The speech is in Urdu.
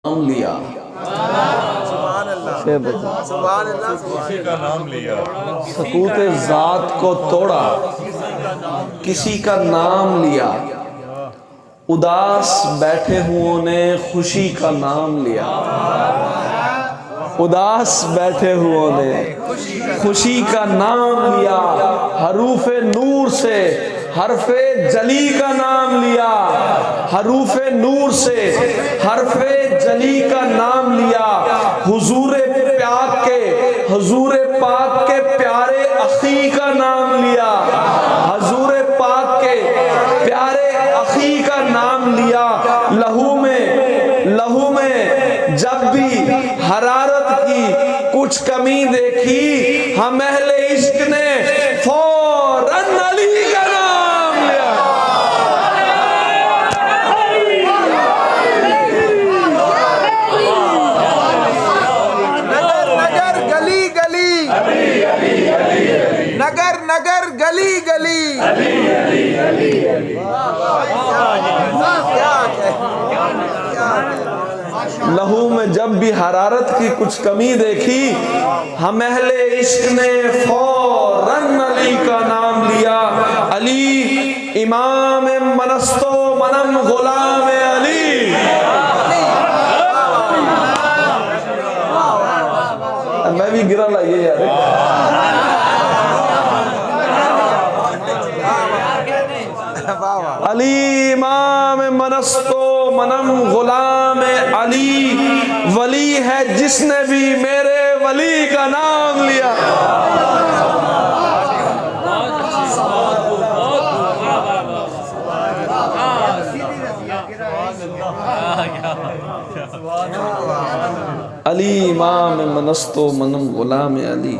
نام لیا، کسی کا نام لیا، سکوت ذات کو توڑا، کسی کا نام لیا، اداس بیٹھے ہوں نے خوشی کا نام لیا، اداس بیٹھے ہوں نے خوشی کا نام لیا، حروف نور سے حرف جلی کا نام لیا، حروف نور سے حرف جلی کا نام لیا، حضور پاک کے پیارے اخی کا نام لیا، حضور پاک کے پیارے اخی کا نام لیا، لہو میں جب بھی حرارت کی کچھ کمی دیکھی، ہم اہل عشق نے فوراً علی کا نام لیا۔ نگر گلی گلی، نگر گلی گلی، لہو میں جب بھی حرارت کی کچھ کمی دیکھی، ہم اہل عشق نے فوراً علی کا نام لیا۔ علی امام منست و منم غلام علی، میں بھی گرا لائیے یار، علی امام منست و منم غلام علی، ولی ہے جس نے بھی میرے ولی کا نام لیا۔ علی امام منست و منم غلام علی۔